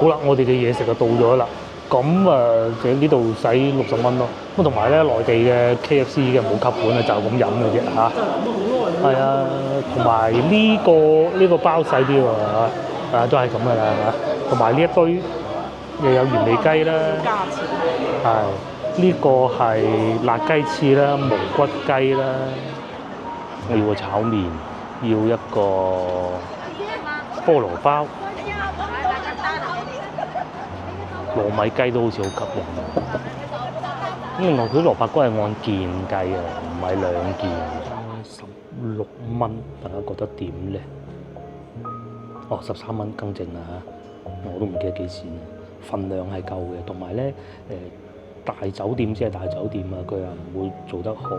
好啦，我哋嘅嘢食就到咗啦。咁喺呢度使60蚊咯。咁同埋咧，內地嘅 KFC 嘅冇吸管啊，就咁飲嘅啫嚇。係啊，同埋呢個包細啲喎嚇，都係咁噶啦嚇。同埋呢一堆又有原味雞啦，係呢個係辣雞翅啦、無骨雞啦。我要個炒麵，要一個菠蘿包。糯米雞都好似好吸引，咁另外佢蘿蔔糕係按件計啊，唔係兩件。16蚊，大家覺得點咧？哦，13蚊更正啦嚇，我都唔記得幾錢，份量係夠嘅，同埋咧大酒店先係大酒店啊，佢又唔會做得好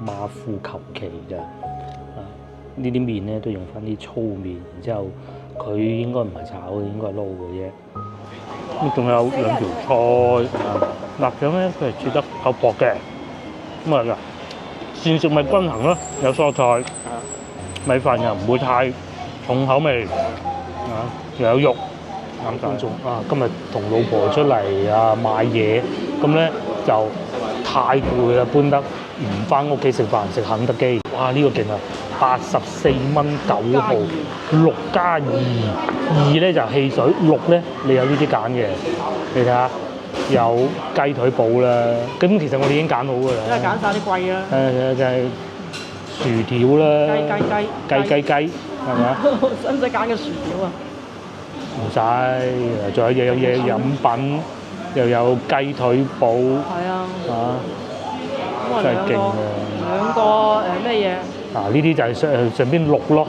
馬虎求其嘅。呢啲麵咧都用翻啲粗麵，然之後佢應該唔係炒嘅，應該係撈嘅啫。咁仲有2條菜，臘腸咧佢係切得夠薄嘅，咁啊膳食咪均衡咯，有蔬菜，米飯又唔會太重口味，又有肉。觀眾今日同老婆出嚟買嘢，咁咧就太攰啦，搬得唔翻屋企食飯，食肯德基。哇！呢個勁啊，84蚊9毫，6+2，2咧就汽水，6咧你有呢啲揀嘅，你睇下有雞腿堡啦。咁其實我哋已經揀好㗎啦，因為揀晒啲貴啦。就係薯條啦，雞，係咪啊？使唔使揀個薯條啊？唔使，仲有嘢飲品，又有雞腿堡。係啊。真係勁啊！兩個咩嘢？呢啲就係上邊6咯。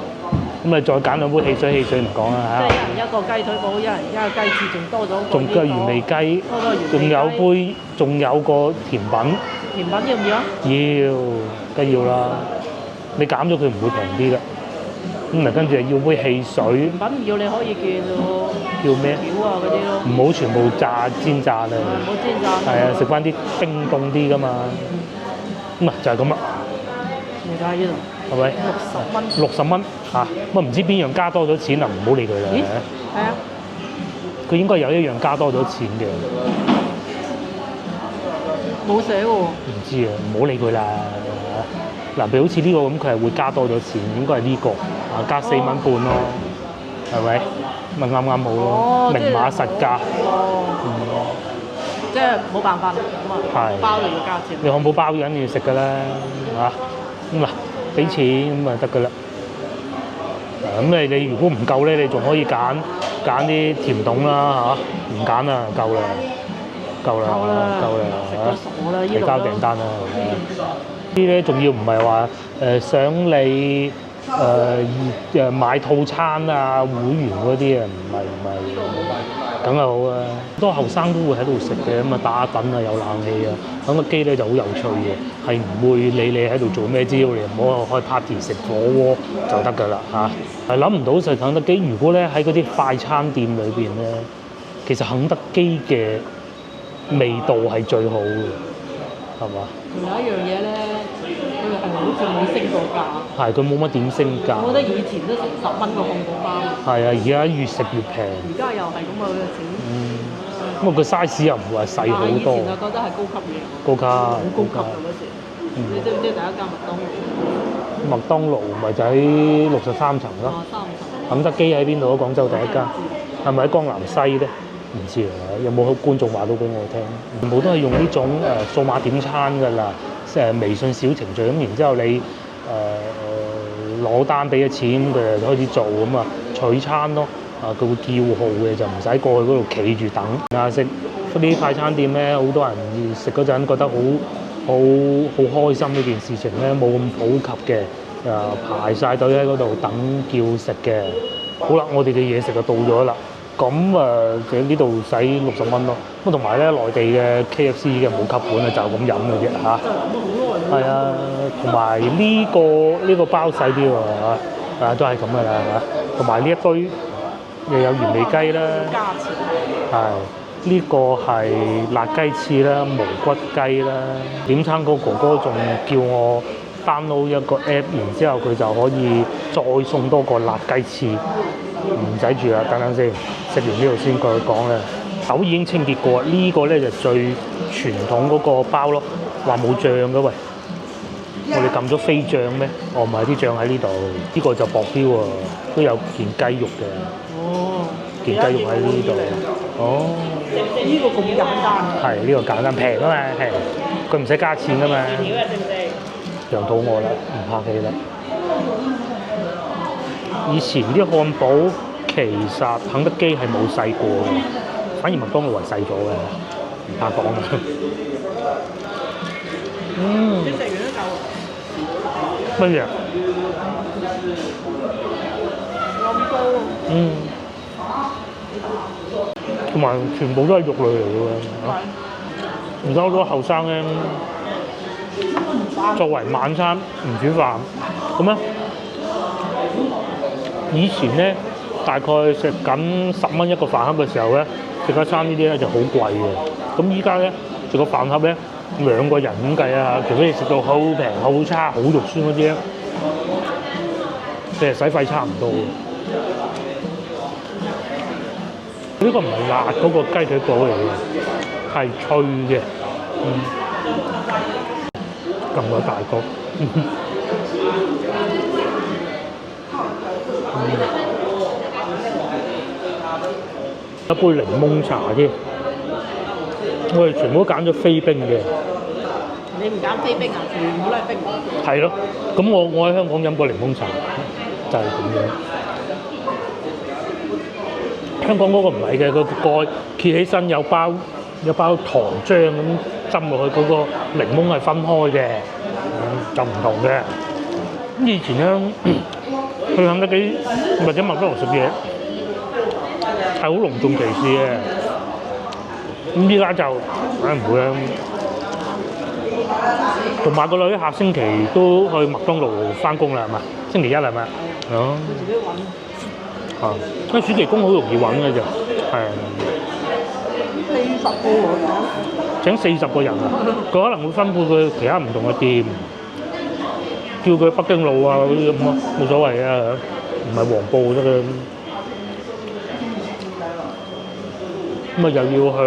咁你再揀2杯汽水唔講啦嚇。即係一人一個雞腿堡，一人一個雞翅，仲多咗仲有原味雞，仲有個甜品。甜品要唔要啊？要，梗要啦。你減咗佢唔會平啲㗎。咁跟住要杯汽水。甜品唔要你可以叫咩？條啊嗰啲咯。唔好全部煎炸啊！唔好煎炸。係啊，食翻啲冰凍啲㗎嘛。咁就係咁啦。而家呢度係咪？60蚊嚇，咁唔知邊樣加多咗錢啊？唔好理佢啦。咦？係啊。佢應該有一樣加多咗錢嘅。冇寫喎。唔知啊，唔好理佢啦。嗱，譬如好似呢個咁，佢係會加多咗錢，應該係呢個加4蚊半咯，係咪？咪啱啱好咯，明碼實價。即係冇辦法啦，咁啊包就要加錢。你漢堡包緊要食㗎啦，嚇咁嗱，俾錢咁啊得㗎啦。咁你如果唔夠咧，你仲可以揀啲甜筒啦嚇，唔揀啦，夠啦，食到傻啦，提交訂單啦。啲咧仲要唔係話想你買套餐啊會員嗰啲啊，唔係，梗係好啊！好多後生都會喺度食嘅，咁啊打下躉啊，有冷氣啊，肯德基咧就好有趣嘅，係唔會理你喺度做咩，只要你唔好開 party 食火鍋就得㗎啦嚇。係諗唔到食肯德基，如果咧喺嗰啲快餐店裏邊咧，其實肯德基嘅味道係最好嘅，係嘛？仲有一樣嘢咧，佢係好似冇升過價。係，佢冇乜點升價。我覺得以前都成10蚊個漢堡包。係啊，而家越食越平。而家又係咁嘅錢。咁啊，個 size 又唔會話細好多。以前就覺得係高級嘢。高級。好高級㗎嗰時。你知唔知第一間麥當勞？麥當勞咪就喺63層咯。3層。肯德基喺邊度啊？廣州第一間。係咪喺江南西咧？唔知啊，有冇觀眾話到俾我聽？全部都係用呢種數碼點餐㗎啦，微信小程序咁，然之後你攞單俾咗錢，佢就開始做咁啊取餐咯。佢會叫號嘅，就唔使過去嗰度企住等。食嗰啲快餐店咧，好多人食嗰陣覺得好開心呢件事情咧，冇咁普及嘅，排晒隊喺嗰度等叫食嘅。好啦，我哋嘅嘢食就到咗啦。咁喺呢度使60蚊咯。咁同埋咧，內地嘅 KFC 嘅冇吸管啊，就咁飲嘅啫嚇。係啊，同埋呢個包細啲喎，都係咁噶啦嚇。同埋呢一堆又有原味雞啦，係呢個係辣雞翅啦、無骨雞啦。點餐個哥哥仲叫我 download 一個 app， 然之後佢就可以再送多個辣雞翅。唔使住啦，等等先，食完呢度先過去講啦。豆已經清潔過，呢個咧就最傳統嗰個包咯，話冇醬嘅喂。我哋撳咗飛醬咩？哦，唔係啲醬喺呢度，呢個就薄啲喎，都有件雞肉嘅。哦，件雞肉喺呢度。哦，呢個咁簡單。係呢個簡單平啊嘛，係佢唔使加錢噶嘛。羊肚餓啦，唔客氣啦。以前啲漢堡其實肯德基係冇細過嘅，反而麥當勞係細咗嘅，唔怕講啦。你食完都夠。乜嘢？咁高。同埋全部都係肉類嚟嘅喎。而家好多後生咧，作為晚餐唔煮飯，咁咧以前咧大概食緊10蚊一個飯盒嘅時候咧，食一餐呢啲咧就好貴嘅。咁依家咧食個飯盒咧2個人咁計啊，除非你食到好平、好差、好肉酸嗰啲咧，其實使費差唔多嘅。呢個唔係辣嗰個雞腿堡嚟嘅，係脆嘅。咁個大個。一杯檸檬茶添，我哋全部都揀咗非冰嘅。你唔揀飛冰啊？全部都係冰。係咯，咁我喺香港飲過檸檬茶，就係咁樣。香港嗰個唔係嘅，個蓋揭起身有包糖漿咁浸落去，嗰個檸檬係分開嘅，就唔同嘅。咁以前咧去肯德基或者麥當勞食嘢係好隆重其事嘅，咁依家就梗係唔會啦。同埋個女下星期都去麥當勞翻工啦，係嘛？星期一係咪？哦。自己揾。啊！因為暑期工好容易揾嘅啫，係。40個喎，請40個人啊！佢可能會分配佢其他唔同嘅店，叫佢北京路啊嗰啲咁咯，冇所謂啊，唔係黃埔得嘅。咁啊又要向，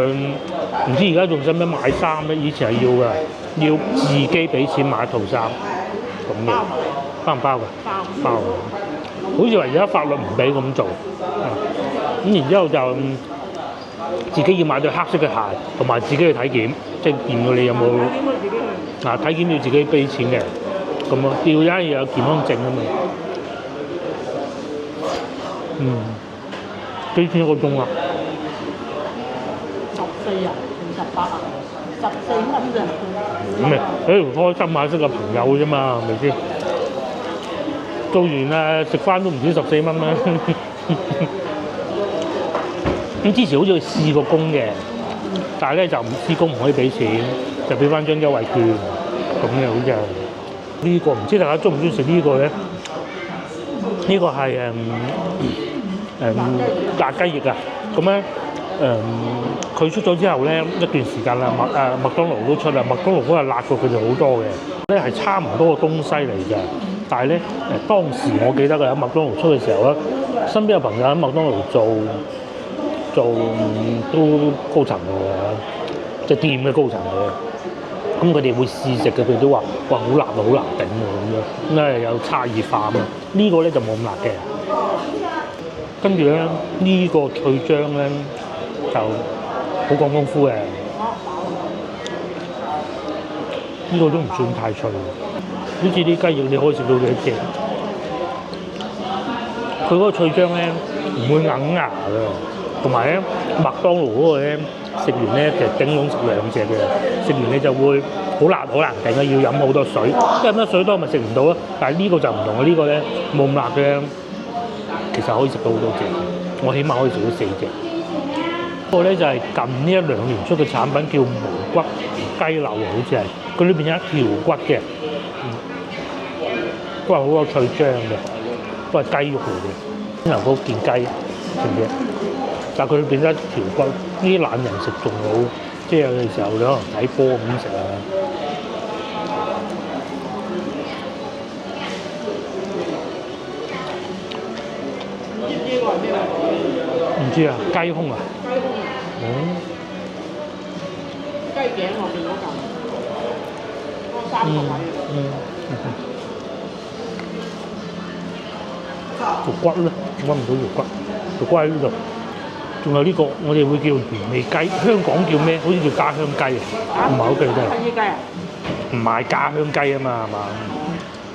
唔知而家仲使唔使買衫咧？以前係要㗎，要自己俾錢買一套衫咁嘅，包唔包㗎？包。好似話而家法律唔俾咁做，咁然之後就自己要買對黑色嘅鞋，同埋自己去體檢，即係驗到你有冇體檢要自己俾錢嘅，咁咯，要有健康證啊嘛。幾錢一個鐘啊？14人定18啊？14蚊啫。咁咪開心下識個朋友啫嘛，係咪先？做完啊，食翻都唔止14蚊啦。咁之前好似去試過工嘅，但係咧就唔試工唔可以俾錢，就俾翻張優惠券咁嘅，好似係呢個唔知大家中唔中意食呢個咧？呢個係辣雞翼啊！咁咧佢出咗之後咧一段時間啦，麥當勞都出啦，麥當勞嗰個辣過佢哋好多嘅，咧係差唔多個東西嚟嘅。但係咧當時我記得喺麥當勞出嘅時候咧，身邊有朋友喺麥當勞做都高層嘅，即係店嘅高層嘅。咁佢哋會試食嘅，佢都話：哇，好辣啊，好難頂喎咁樣。咁咧有差異化啊嘛。呢個咧就冇咁辣嘅。跟住咧呢個脆漿咧就好講功夫嘅。呢個都唔算太脆。好似啲雞翼你可以食到幾隻，佢嗰個脆漿咧唔會硬牙嘅，同埋咧麥當勞嗰個咧食完咧其實頂籠食2隻嘅，食完你就會好辣好難頂嘅，要飲好多水，飲得水多咪食唔到咯。但係呢個就唔同嘅，呢個咧冇咁辣嘅，其實可以食到好多隻，我起碼可以食到4隻。嗰個咧就係近呢1-2年出嘅產品，叫無骨雞柳，好似係佢裏邊有一條骨嘅。都係好有脆漿嘅，都係雞肉嚟嘅。可能嗰件雞條嘅，但係佢裏邊一條骨，呢啲懶人食仲好，即係有嘅時候你可能睇波咁食啊。知唔知呢個係咩位？唔知啊，雞胸啊。雞胸啊，哦。雞頸後面嗰嚿，嗰三個位。肉骨咧，揾唔到肉骨，肉骨喺呢度。仲有呢個，我哋會叫原味雞，香港叫咩？好似叫家鄉雞啊，唔係好記得。係雞啊？唔係家鄉雞啊嘛，係嘛？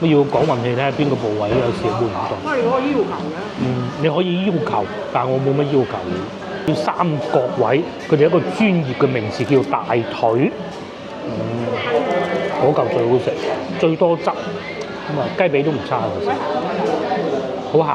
我要講運氣睇下邊個部位，有時會唔同。我哋嗰個要求嘅。你可以要求，但係我冇乜要求。要三角位，佢哋有一個專業嘅名詞叫大腿。嗰嚿最好食，最多汁。咁啊，雞髀都唔差其實。好鹹。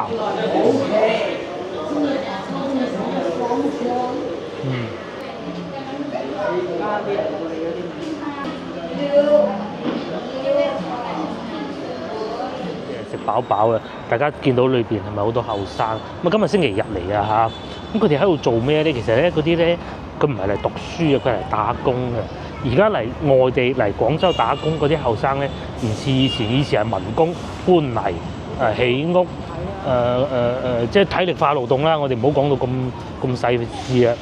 食飽飽啦！大家見到裏邊係咪好多後生？咁啊，今日星期日嚟啊嚇！咁佢哋喺度做咩咧？其實咧，嗰啲咧，佢唔係嚟讀書嘅，佢係嚟打工嘅。而家嚟外地嚟廣州打工嗰啲後生咧，唔似以前，以前係民工搬泥起屋即係體力化勞動啦。我哋唔好講到咁細緻啊！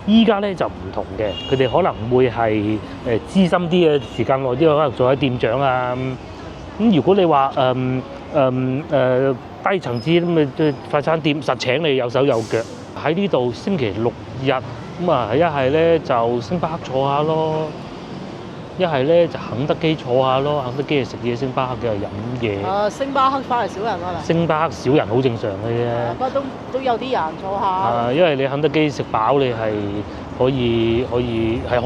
依家咧就唔同嘅，佢哋可能會係資深啲嘅時間耐啲，可能做喺店長啊。咁如果你話低層次咁嘅快餐店，實請你有手有腳。喺呢度星期六日咁啊，一係咧就星巴克坐下咯，一係咧就肯德基坐下咯，肯德基係食嘢，星巴克嘅係飲嘢。星巴克反而少人啊啦。星巴克少人好正常嘅啫。不過都有啲人坐下。因為你肯德基食飽，你係可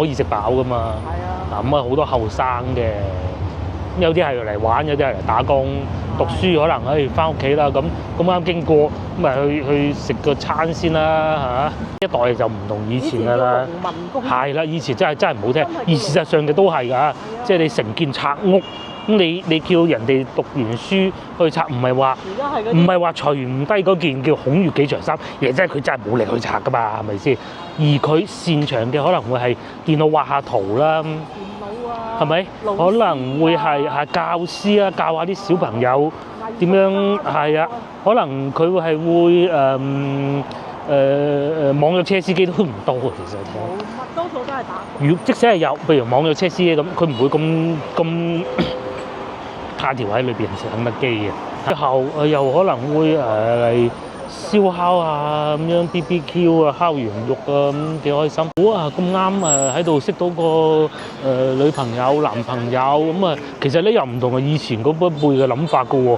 以食飽噶嘛。係啊。咁啊好多後生嘅。有啲係嚟玩，有啲係嚟打工、讀書，可能翻屋企啦。咁啱經過，咁咪去食個餐先啦嚇。一代就唔同以前㗎啦。係啦，以前真係唔好聽，而事實上嘅都係㗎。即係你成件拆屋，咁你叫人哋讀完書去拆，唔係話除唔低嗰件叫孔乙己長衫，而係真係佢真係冇力去拆㗎嘛，係咪先？而佢擅長嘅可能會係電腦畫下圖啦。係咪？可能會係教師啊，教下啲小朋友點樣係啊？可能佢係會網約車司機都唔多啊，其實多數都係打工。如即使係有，譬如網約車司機咁，佢唔會咁太條喺裏邊食肯德基嘅。之後又可能會嚟燒烤啊咁樣 BBQ 啊，烤羊肉啊咁幾開心。咁啱喺度識到個女朋友男朋友咁啊，其實咧又唔同啊以前嗰一輩嘅諗法噶喎。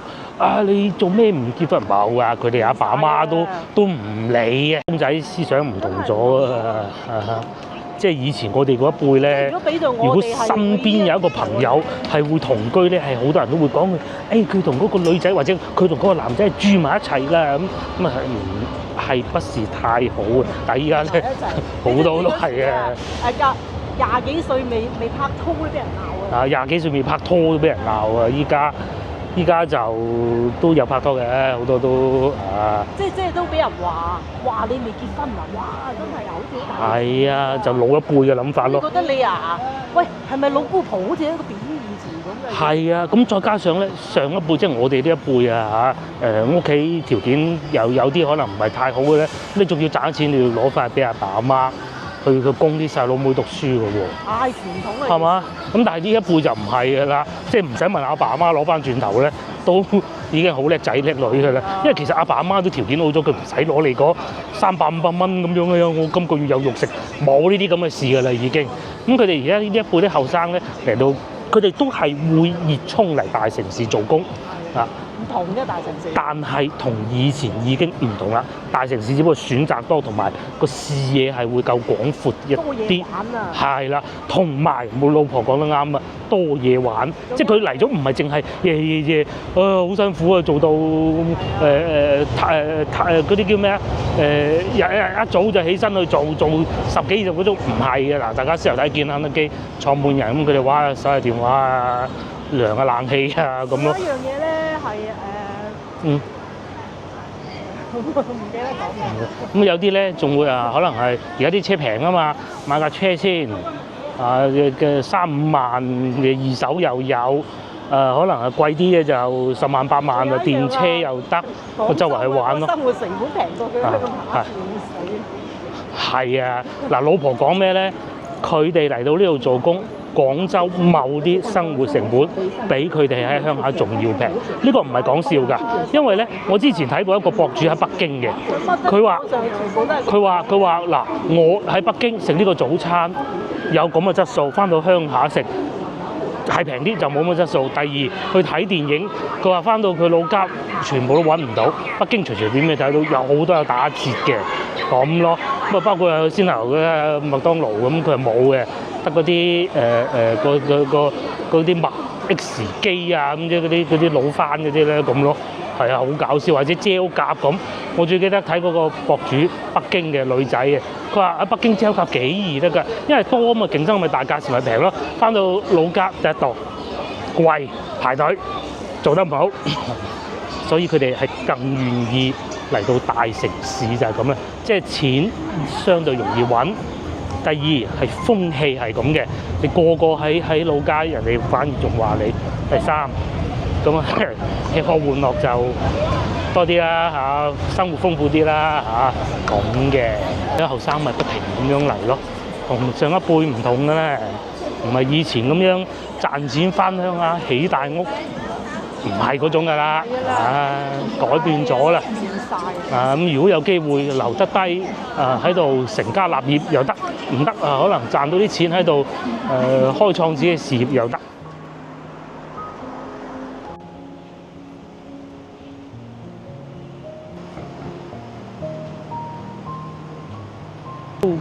你做咩唔結婚冇啊？佢哋阿爸阿媽都唔理嘅，公仔思想唔同咗啊！即係以前我哋嗰一輩咧，如果身邊有一個朋友係會同居咧，係好多人都會講佢同嗰個女仔或者佢同嗰個男仔住埋一齊啦咁係不是太好嘅。但係依家咧好多都係啊！廿幾歲未拍拖都俾人鬧啊！廿幾歲未拍拖都俾人鬧啊！依家就都有拍拖嘅，好多都即係都俾人話你未結婚啊！哇，真係好似大。係啊，就老一輩嘅諗法咯。你覺得你喂係咪老姑婆好似一個貶義詞咁嘅？係啊，咁再加上咧上一輩即係我哋呢一輩啊屋企條件有啲可能唔係太好嘅咧，你仲要賺錢，你要攞翻俾阿爸阿媽。去供啲細佬妹讀書嘅喎，太傳統啦，係嘛？咁但係呢一輩就唔係嘅啦，即係唔使問阿爸阿媽攞翻轉頭咧，都已經好叻仔叻女嘅啦。因為其實阿爸阿媽都條件好咗，佢唔使攞你嗰300-500蚊咁樣嘅，我今個月有肉食，冇呢啲咁嘅事嘅啦已經。咁佢哋而家呢一輩啲後生咧嚟到，佢哋都係會熱衷嚟大城市做工啊。唔同嘅大城市，但係同以前已經唔同啦。大城市只不過選擇多，同埋個視野係會夠廣闊一啲。係啦，同埋我老婆講得啱啊，多嘢玩。即係佢嚟咗唔係淨係夜好辛苦啊，做到嗰啲叫咩啊？一早就起身去做10幾20個鐘，唔係嘅嗱。大家先頭睇見肯德基坐滿人咁，佢哋玩手提電話啊、涼下冷氣啊咁咯。一樣嘢咧係唔記得講。咁有啲咧仲會可能係而家啲車平啊嘛，買架車先嘅3-5萬嘅二手又有，可能係貴啲嘅就10萬8萬啊，電車又得，我周圍去玩咯。生活成本平過佢香港下死。係啊，嗱，老婆講咩咧？佢哋嚟到呢度做工，廣州某啲生活成本比佢哋喺鄉下仲要平。呢個唔係講笑㗎，因為咧，我之前睇過一個博主喺北京嘅，佢話嗱，我喺北京食呢個早餐有咁嘅質素，翻到鄉下食係平啲就冇乜質素。第二去睇電影，佢話翻到佢老家全部都揾唔到，北京隨隨便便睇到有好多有打折嘅咁咯。咁啊包括有先頭嘅麥當勞咁，佢係冇嘅，得嗰啲嗰啲麥 X 機啊，咁即係嗰啲老番嗰啲咧咁咯。係啊，好搞笑，或者焦甲咁。我最記得睇嗰個博主北京嘅女仔嘅，佢話喺北京焦甲幾易得㗎，因為多啊嘛，競爭咪大，價錢咪平咯。翻到老家第一度貴排隊做得唔好，所以佢哋係更願意嚟到大城市就係咁啦。即係錢相對容易揾。第二係風氣係咁嘅，你個個喺老家，人哋反而仲話你。第三。咁啊，吃喝玩樂就多啲啦嚇，生活豐富啲啦嚇，咁嘅。啲後生咪不停咁樣嚟咯，同上一輩唔同嘅咧，唔係以前咁樣賺錢翻鄉下起大屋，唔係嗰種㗎啦，改變咗啦。咁如果有機會留得低，喺度成家立業又得，唔得可能賺到啲錢喺度開創自己嘅事業又得。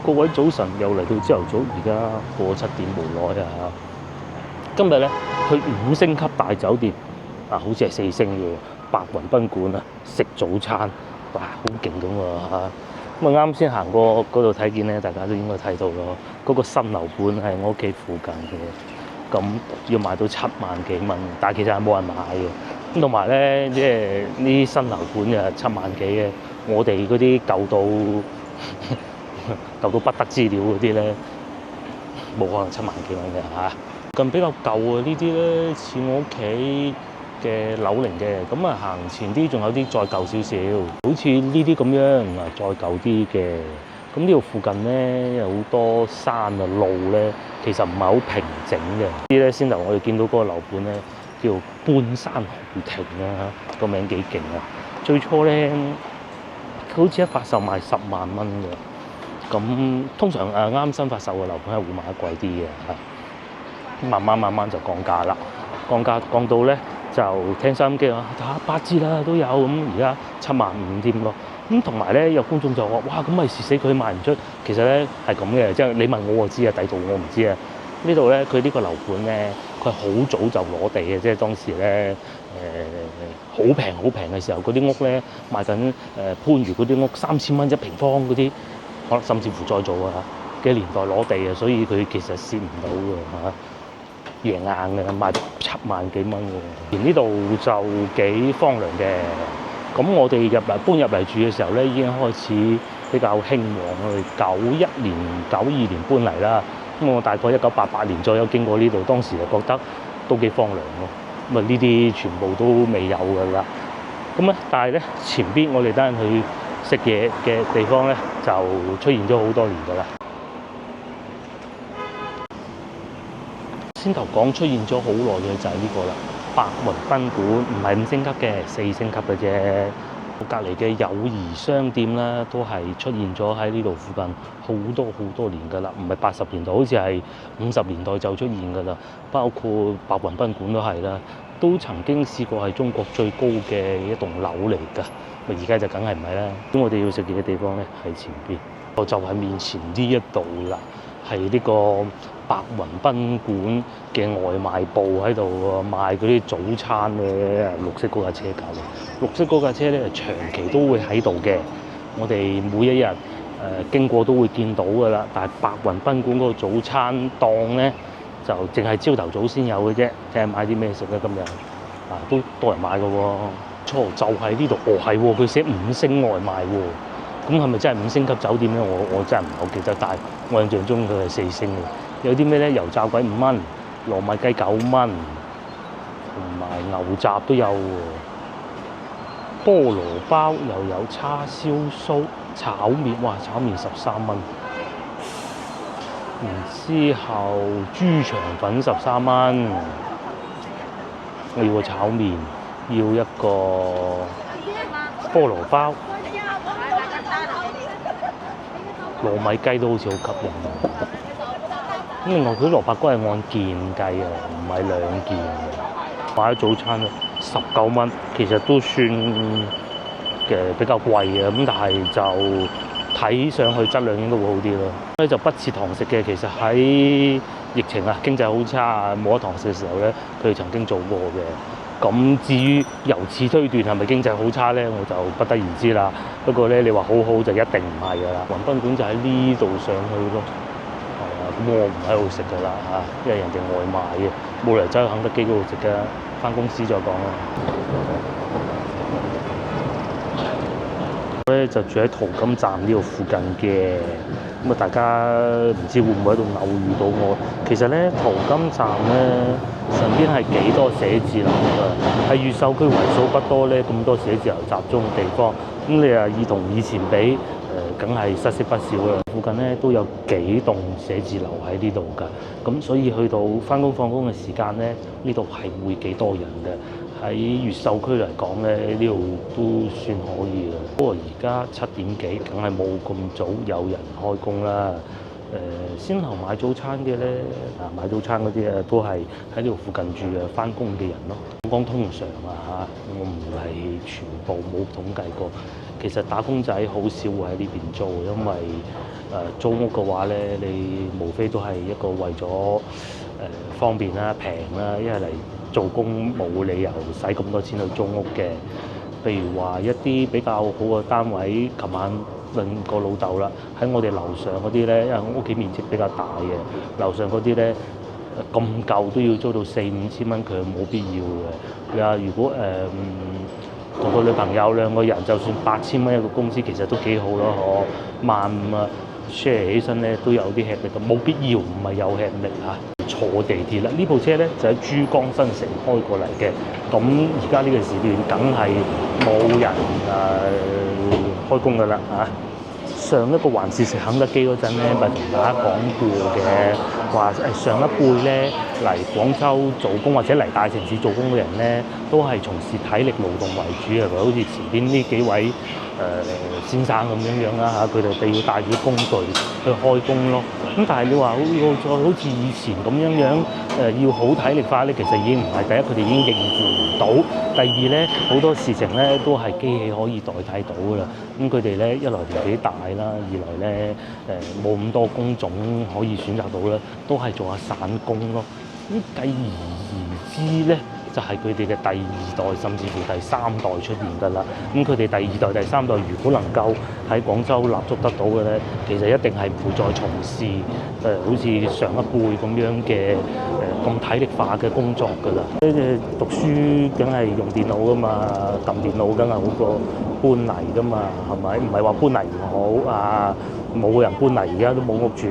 各位早晨，又嚟到朝頭早，而家過7點無耐啊！今日咧去5星級大酒店好似係4星嘅白雲賓館啊，食早餐，哇，好勁咁喎嚇！咁啊啱先行過嗰度睇見咧，大家都應該睇到咯，嗰個新樓盤係我屋企附近嘅，咁要賣到7萬幾蚊，但係其實係冇人買嘅。咁同埋咧，即係呢啲新樓盤啊7萬幾嘅，我哋嗰啲舊到不得之了嗰啲咧，冇可能7萬幾蚊嘅嚇。咁比較舊啊，呢啲咧似我屋企嘅樓齡嘅，咁啊行前啲仲有啲再舊少少，好似呢啲咁樣啊，再舊啲嘅。咁呢度附近咧有好多山啊路咧，其實唔係好平整嘅。啲咧先頭我哋見到嗰個樓盤咧叫半山豪庭啊，個名幾勁啊！最初咧好似一發售賣10萬蚊嘅。咁通常啱新發售嘅樓盤係會賣得貴啲嘅嚇，慢慢就降價啦，降到咧就聽收音機話8折啦都有，咁而家7萬5添咯。咁同埋咧有觀眾就話：哇，咁咪蝕死佢賣唔出。其實咧係咁嘅，即係你問我知啊，底度我唔知啊。呢度咧佢呢個樓盤咧，佢好早就攞地嘅，即係當時咧好平嘅時候，嗰啲屋咧賣緊番禺嗰啲屋3000蚊1平方嗰啲。可能甚至乎再早嘅年代攞地啊，所以佢其實蝕唔到嘅嚇，贏硬嘅賣7萬幾蚊喎。而呢度就幾荒涼嘅。咁我哋搬入嚟住嘅時候咧，已經開始比較興旺。我哋91年、92年搬嚟啦。咁我大概1988年左右經過呢度，當時就覺得都幾荒涼咯。咁啊呢啲全部都未有㗎啦。咁咧，但係咧前邊我哋等陣去食嘢嘅地方咧，就出現咗好多年㗎啦。先頭講出現咗好耐嘅就係呢個啦，白雲賓館，唔係5星級嘅，4星級嘅啫。隔離嘅友誼商店啦，都係出現咗喺呢度附近好多年㗎啦，唔係80年代，好似係50年代就出現㗎啦。包括白雲賓館都係啦，都曾經試過係中國最高嘅一棟樓嚟㗎。而家就梗係唔係啦。咁我哋要食嘢嘅地方咧喺前邊，就係面前呢一度啦，係呢個白雲賓館嘅外賣部喺度賣嗰啲早餐嘅，綠色嗰架車隔離。綠色嗰架車咧長期都會喺度嘅，我哋每一日經過都會見到㗎啦。但係白雲賓館嗰個早餐檔咧就淨係朝頭早先有嘅啫。睇下買啲咩食咧今日都多人買㗎喎。錯就喺呢度，係喎，佢寫5星外賣喎，咁係咪真係5星級酒店咧？我真係唔係好記得，但係我印象中佢係4星嘅。有啲咩咧？油炸鬼5蚊，糯米雞9蚊，同埋牛雜都有喎，菠蘿包又有叉燒酥、炒麵，哇！炒麵13蚊。然之後豬腸粉13蚊。我要個炒麵，要一個菠蘿包，糯米雞都好似好吸引。咁另外佢啲蘿蔔糕係按件計啊，唔係兩件嘅。買咗早餐咧19蚊，其實都算比較貴嘅，咁但係就睇上去質量應該會好啲咯。咧就不設堂食嘅，其實喺疫情啊經濟好差啊冇得堂食嘅時候咧，佢哋曾經做過嘅。咁至於由此推斷係咪經濟好差咧，我就不得而知啦。不過咧，你話好好就一定唔係㗎啦。雲賓館就喺呢度上去咯。咁我唔喺度食㗎啦嚇，因為人哋外賣嘅，冇嚟走去肯德基嗰度食㗎。返公司再講啦。咧就住喺淘金站呢度附近嘅，咁啊大家唔知會唔會喺度偶遇到我？其實咧淘金站咧上邊係幾多寫字樓㗎，係越秀區為數不多咧咁多寫字樓集中嘅地方。咁你啊以同以前比，梗係失色不少啦。附近咧都有幾棟寫字樓喺呢度㗎，咁所以去到返工放工嘅時間咧，呢度係會幾多人嘅。喺越秀區嚟講咧，呢度都算可以啦。不過而家7點幾，梗係冇咁早有人開工啦。先頭買早餐嘅咧，買早餐嗰啲都係喺呢度附近住嘅返工嘅人咯。講通常啊嚇，我唔係全部冇統計過。其實打工仔好少會喺呢邊租，因為租屋嘅話咧，你無非都係一個為咗方便啦、平啦，一係嚟做工冇理由使咁多錢去租屋嘅。譬如話一啲比較好嘅單位，琴晚問個老豆啦，喺我哋樓上嗰啲咧，因為屋企面積比較大嘅，樓上嗰啲咧咁舊都要租到4-5千蚊，佢冇必要嘅。你話如果同個女朋友2個人，就算8000蚊一個工資，其實都幾好咯，可15000啊 share 起身咧都有啲吃力嘅，冇必要，唔係有吃力嚇。坐地鐵啦，呢部車咧就喺珠江新城開過嚟嘅，咁而家呢個時段梗係冇人開工㗎啦嚇。上一個環節食肯德基嗰陣咧，咪同大家講過嘅，話上一輩咧嚟廣州做工或者嚟大城市做工嘅人咧，都係從事體力勞動為主嘅，好似前邊呢幾位先生咁樣啦嚇，佢哋要帶住工具去開工咯。咁但係你話好似以前咁樣要好體力化咧，其實已經唔係。第一，佢哋已經應付唔到；第二咧，好多事情咧都係機器可以代替到㗎啦。咁佢哋咧一來年紀大啦，二來咧冇咁多工種可以選擇到啦，都係做下散工咯。咁繼而之咧，就係佢哋嘅第2代甚至乎第3代出現㗎啦。咁佢哋第2代、第3代如果能夠喺廣州立足得到嘅咧，其實一定係唔會再從事好似上一輩咁樣嘅咁體力化嘅工作㗎啦。讀書梗係用電腦㗎嘛，撳電腦梗係好過搬泥㗎嘛，係咪？唔係話搬泥唔好啊，冇人搬泥而家都冇屋住，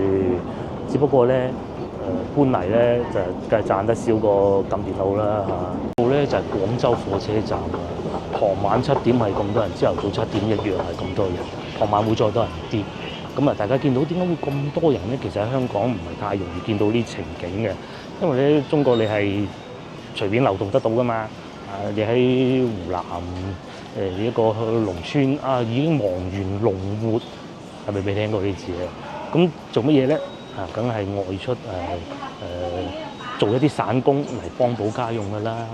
只不過咧。搬泥咧就梗係賺得少過撳電腦啦嚇。度咧就係廣州火車站啊，傍晚7點係咁多人，朝頭早7點一樣係咁多人，傍晚會再多人啲。咁啊，大家見到點解會咁多人咧？其實喺香港唔係太容易見到呢情景嘅，因為咧中國你係隨便流動得到噶嘛。你喺湖南一個農村啊，已經忙完農活，係咪未聽過呢字啊？咁做乜嘢咧？梗係外出做一啲散工嚟幫補家用㗎啦。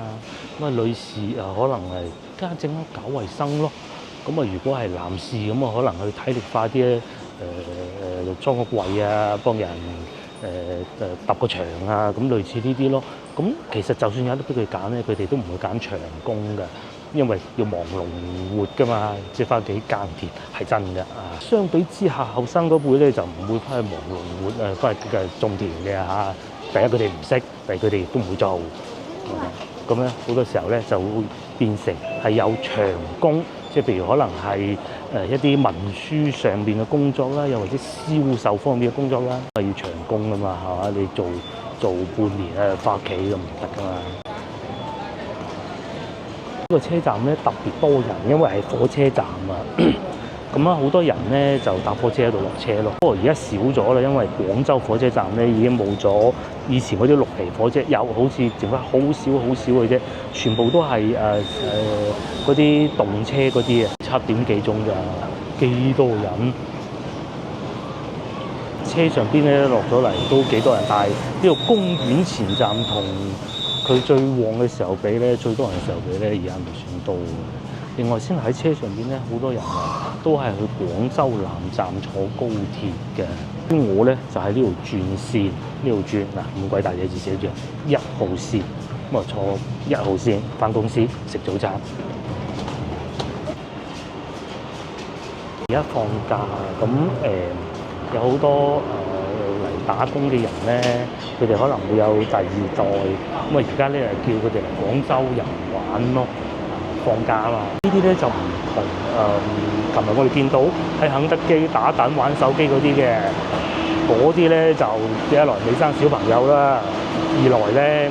咁啊，女士可能係家政搞衞生咯。咁啊，如果係男士咁啊，可能去體力化啲咧，裝個櫃啊，幫人揼個牆啊，咁類似呢啲咯。咁其實就算有得俾佢揀咧，佢哋都唔會揀長工㗎。因為要忙農活㗎嘛，即係翻屋企耕田係真嘅啊。相比之下，後生嗰輩咧就唔會翻去忙農活翻去種田嘅嚇。第一佢哋唔識，第二佢哋亦都唔會做。咁咧好多時候咧就會變成係有長工，即係譬如可能係一啲文書上邊嘅工作啦，又或者銷售方面嘅工作啦，係要長工㗎嘛，係嘛？你做半年翻屋企咁唔得㗎嘛。個車站咧特別多人，因為係火車站啊。咁啊，好多人咧就搭火車喺度落車咯。不過而家少咗啦，因為廣州火車站咧已經冇咗以前嗰啲綠皮火車，又好似剩翻好少嘅啫，全部都係嗰啲動車嗰啲啊。7點幾鐘咋，幾多人？車上邊咧落咗嚟都幾多人，但係呢個公園前站同佢最旺嘅時候比咧，最多人嘅時候比咧，而家唔算多。另外先喺車上邊咧，好多人啊，都係去廣州南站坐高鐵嘅。咁我咧就喺呢度轉線，呢度轉嗱咁鬼大隻字寫住1號線，咁啊坐1號線返公司食早餐。而家放假咁有好多嚟打工嘅人咧，佢哋可能會有第二代，咁啊而家咧就叫佢哋嚟廣州人玩咯。放假嘛，呢啲咧就唔同琴日我哋見到喺肯德基打躉玩手機嗰啲嘅，嗰啲咧就一來未生小朋友啦，二來咧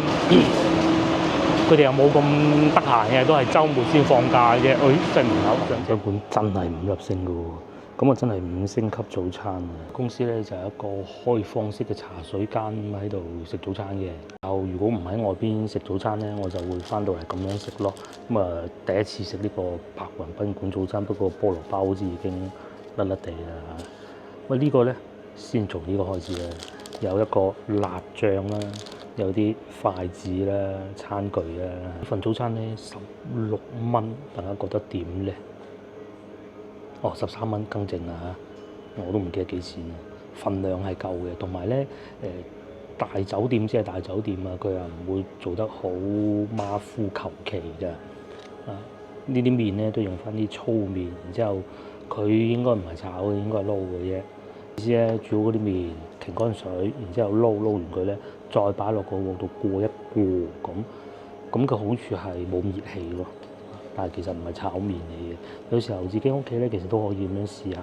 佢哋又冇咁得閒嘅，都係週末先放假嘅。真係門口上館真係5粒星嘅喎，咁啊真係5星級早餐啊！公司咧就係一個開放式嘅茶水間喺度食早餐嘅。如果唔喺外邊食早餐咧，我就會翻到嚟咁樣食咯。咁啊，第一次食呢個白雲賓館早餐，不過菠蘿包好似已經甩甩地啦。喂，呢個咧先從呢個開始啦，有一個辣醬啦，有啲筷子啦、餐具啦。呢份早餐咧16蚊，大家覺得點咧？哦，13蚊更正啦嚇，我都唔記得幾錢啦。份量係夠嘅，同埋咧大酒店即係大酒店啊，佢又唔會做得好馬虎求其嘅。呢啲麵咧都用翻啲粗麵，然之後佢應該唔係炒嘅，應該係撈嘅啫。意思咧煮好嗰啲麵，擎乾水，然之後撈完佢咧，再擺落個鑊度過一過咁嘅好處係冇熱氣咯。但係其實唔係炒麵嚟嘅，有時候自己屋企咧其實都可以咁樣試下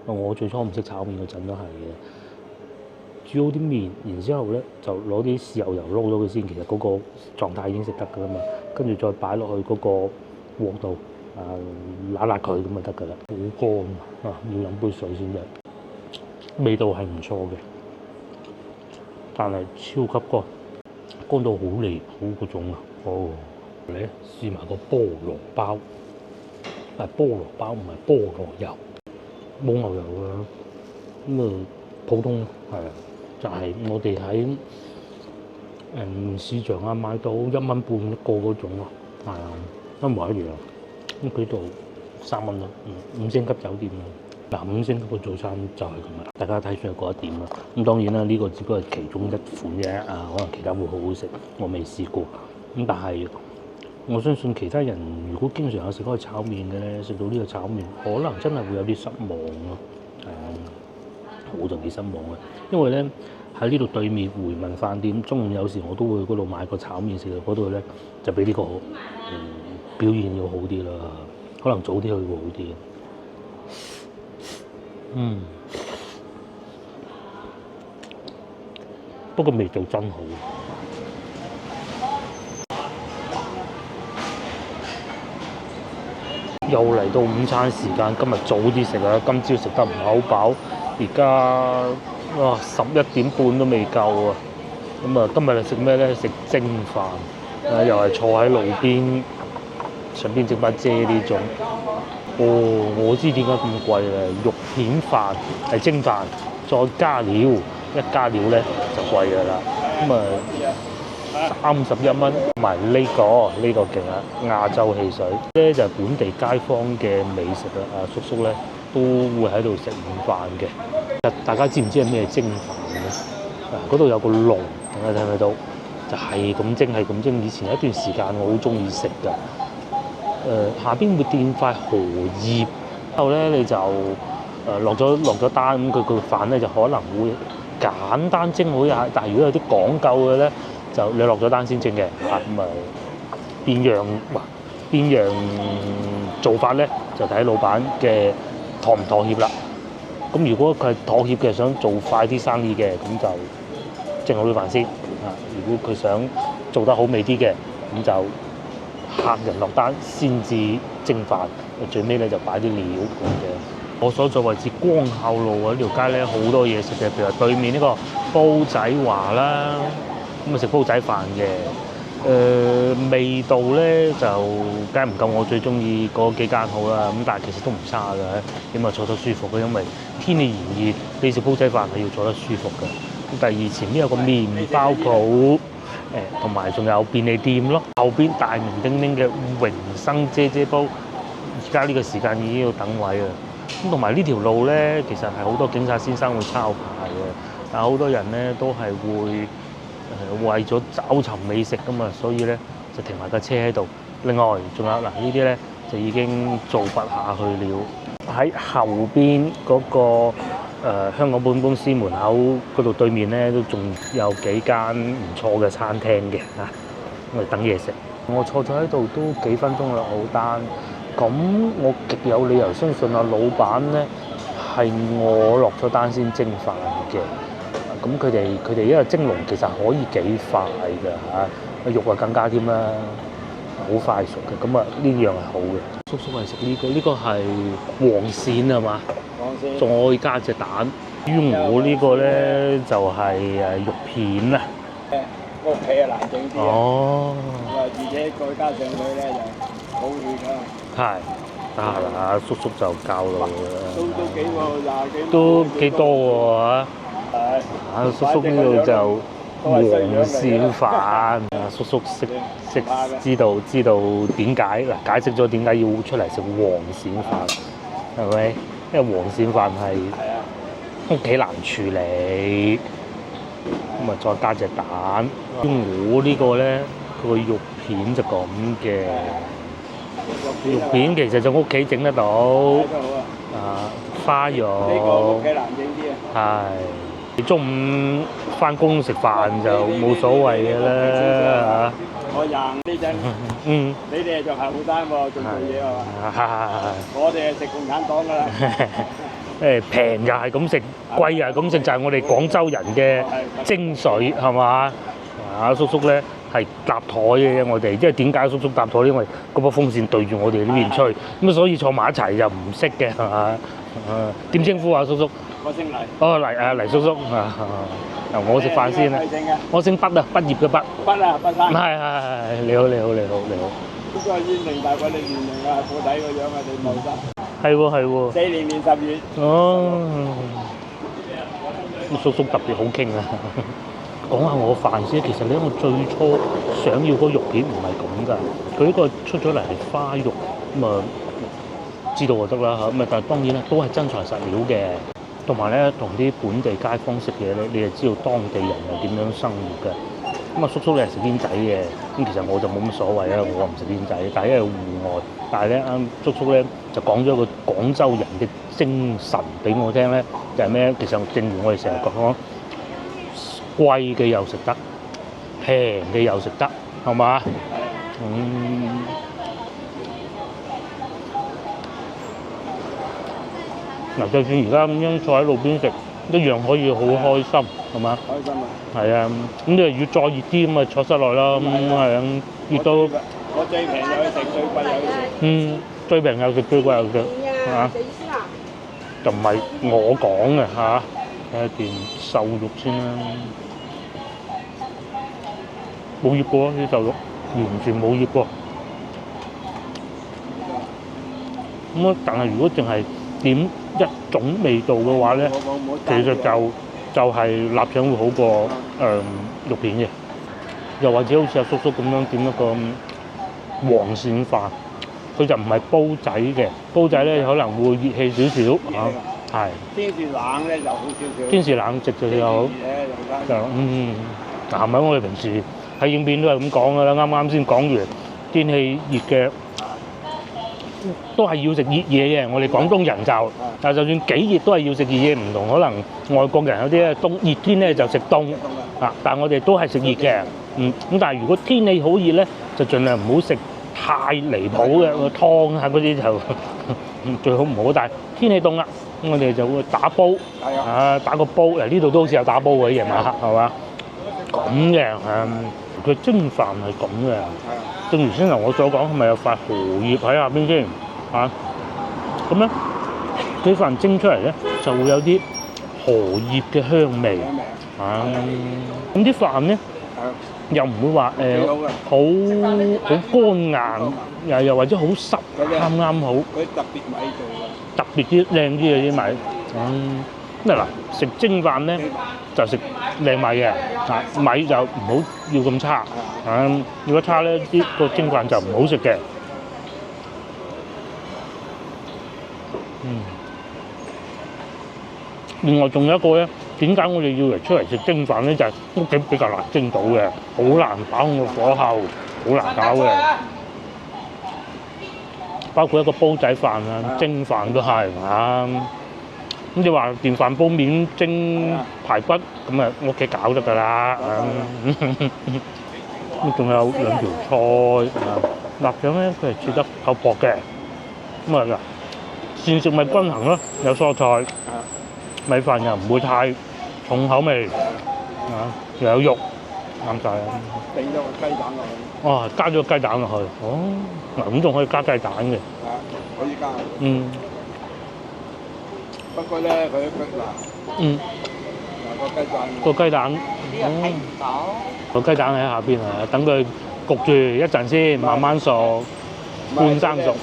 嘅。我最初唔識炒麵嗰陣都係嘅，煮好啲麵，然之後咧就攞啲豉油撈咗佢先，其實嗰個狀態已經食得㗎啦嘛。跟住再擺落去嗰個鑊度揦佢咁就得㗎啦。好乾啊，要飲杯水先得。味道係唔錯嘅，但係超級乾到好離譜嗰種啊！哦，嚟試埋個菠蘿包，係菠蘿包唔係菠蘿油，冇牛油㗎。咁啊普通係啊，就係我哋喺市場啊買到1蚊半一個嗰種咯，係啊，一模一樣。咁佢度3蚊咯，5星級酒店啊。嗱，5星級嘅早餐就係咁啦，大家睇上去嗰一點啦。咁當然啦，呢個只不過係其中一款啫，可能其他會好好食，我未試過。咁但係我相信其他人如果經常有食開炒麵嘅咧，食到呢個炒麵，可能真係會有啲失望咯。我就幾失望嘅，因為咧喺呢度對面回民飯店，中午有時我都會去嗰度買個炒麵食，嗰度咧就比呢個表現要好啲啦，可能早啲去會好啲。不過味道真好。又嚟到午餐時間，今日早啲食啦，今朝食得唔係好飽，而家11點半都未夠啊！咁啊，今日嚟食咩咧？食蒸飯，又係坐喺路邊，上邊整把遮呢種。我知點解咁貴啦！肉片飯係蒸飯，再加料，一加料咧就貴㗎啦。咁啊31蚊，同埋呢個勁啊！亞洲汽水咧就係本地街坊嘅美食啦。叔叔咧都會喺度食午飯嘅。大家知唔知係咩蒸飯咧？嗰度有個籠，大家睇唔睇到？就係咁蒸，係咁蒸。以前有一段時間我好中意食㗎。下邊會墊塊荷葉，之後咧你就落咗單，咁佢個飯咧就可能會簡單蒸好下，但係如果有啲講究嘅咧，就你落咗單先蒸嘅嚇，咁啊邊樣做法咧，就睇老闆嘅妥唔妥協啦。咁如果佢係妥協嘅，想做快啲生意嘅，咁就蒸好啲飯先。如果佢想做得好味啲嘅，咁就客人落單先至蒸飯，最尾咧就擺啲料咁嘅。我所在位置光孝路啊，呢條街咧好多嘢食嘅，譬如話對面呢個煲仔華啦，咁啊食煲仔飯嘅。味道咧就梗係唔夠我最中意嗰幾間好啦，咁但係其實都唔差嘅，起碼坐得舒服嘅，因為天氣炎熱，你食煲仔飯係要坐得舒服嘅。咁第二前面有個麵包鋪，同埋仲有便利店咯。後邊大名鼎鼎嘅榮生姐姐煲，而家呢個時間已經要等位啦。咁同埋呢條路咧，其實係好多警察先生會抄牌嘅，但係好多人咧都係會。為咗找尋美食㗎嘛，所以咧就停埋架車喺度。另外仲有嗱呢啲咧就已經做不下去了。喺後邊嗰個香港保險公司門口嗰度對面咧都仲有幾間唔錯嘅餐廳嘅嚇，我哋等嘢食。我坐咗喺度都幾分鐘啦，好單。咁我極有理由相信啊，老闆咧係我落咗單先蒸飯嘅。咁佢哋因為蒸籠其實可以幾快㗎嚇，肉啊更加添啦，好快熟嘅。咁啊呢樣係好嘅。叔叔係食呢個係黃鱔係嘛？黃鱔再加隻蛋。於我呢個咧就係肉片啊。個皮啊難整啲。哦。而且再加上佢咧就好軟㗎。係。得閒啦，叔叔就教路啦。都幾喎，廿幾。都幾多喎嚇。叔叔呢度就黃鱔飯，叔叔知道點解嗱，解釋咗點解要出嚟食黃鱔飯，係咪？因為黃鱔飯係都幾難處理，咁啊再加隻蛋。我呢個咧，佢個肉片就咁嘅，肉片其實就屋企整得到，花肉。呢個屋企難整啲啊。係。中午翻工食飯就冇所謂嘅啦嚇。我贏呢陣，你哋仲係後生喎，仲做嘢係嘛？我哋係食共產黨㗎啦。平又係咁食，貴又係咁食，就係我哋廣州人嘅精髓係嘛？叔叔咧係搭台嘅，我哋即係點解叔叔搭台？因為嗰把風扇對住我哋呢邊吹，咁所以坐埋一齊就唔識嘅係嘛？點稱呼啊，叔叔？我姓黎。哦，黎叔叔啊！我食飯先啦。我姓畢啊，畢業嘅畢。畢啊，畢生。係，你好。呢個煙齡大過你年齡啊，個仔個樣啊，你冇得。係喎。4年10月。哦。叔叔特別好傾啊！講下我飯先，其實咧我最初想要嗰肉片唔係咁㗎，佢呢個出咗嚟係花肉，咁啊知道就得啦嚇，咁啊但係當然咧都係真材實料嘅，同埋咧同啲本地街坊食嘢咧，你就知道當地人係點樣生活嘅。咁啊叔叔你係食煙仔嘅，咁其實我就冇乜所謂啊，我唔食煙仔，但係因為戶外，但係咧叔叔咧就講咗個廣州人嘅精神俾我聽咧，就係咩？其實正如我哋成日講。貴嘅又食得，平嘅又食得，係嘛？嗱，就算而家咁樣坐喺路邊食，一樣可以好開心，係嘛？開心啊！係啊，咁你越再熱啲咁啊，坐室內啦，咁係啊，熱到我最平又去食，最貴又去食。最平又食，最貴又食，嚇。就唔係我講嘅嚇，睇下件瘦肉先啦。冇醃過啲瘦肉，完全冇醃過。咁啊，但係如果淨係點一種味道嘅話咧，其實就係臘腸會好過肉片嘅。又或者好似阿叔叔咁樣點一個黃鱔飯，佢就唔係煲仔嘅，煲仔咧可能會熱氣少少嚇，係。天時冷咧就好少少。天時冷直就好。就係咪我哋平時喺影片都係咁講㗎啦？啱先講完天氣熱嘅，都係要食熱嘢嘅。我哋廣東人就，但係就算幾熱都係要食熱嘢，唔同可能外國人有啲咧凍熱天咧就食凍啊，但係我哋都係食熱嘅。咁但係如果天氣好熱咧，就盡量唔好食太離譜嘅湯啊嗰啲就最好唔好。但係天氣凍啦，咁我哋就會打煲，打個煲。嗱呢度都好似有打煲嘅夜晚黑係嘛？咁嘅，佢蒸飯係咁嘅。正如先頭我所講，係咪有塊荷葉喺下邊先嚇？咁咧，啲飯蒸出嚟咧就會有啲荷葉嘅香味啊。咁啲飯咧又唔會話好乾硬，又或者好濕，啱啱好。佢特別米做嘅，特別啲靚啲嘅啲米。咁嗱，食蒸飯咧就食靚米嘅，米就唔好要咁差。如果差咧，個蒸飯就唔好食嘅。另外仲有一個咧，點解我哋要嚟出嚟食蒸飯咧？就係屋企比較難蒸到嘅，好難把控個火候，好難搞嘅。包括一個煲仔飯啊、蒸飯都係咁你話電飯煲面蒸排骨咁啊，屋企搞得㗎啦。咁仲有兩條菜臘腸咧，佢係切得夠薄嘅。咁啊膳食咪均衡咯，有蔬菜，米飯又唔會太重口味又有肉，啱晒啊！整咗個雞蛋落去。哦，加咗雞蛋落去。嗱咁仲可以加雞蛋嘅。可以加。不過咧，佢個雞蛋。個雞蛋喺下邊啊，等佢焗住一陣先，慢慢熟，半生熟。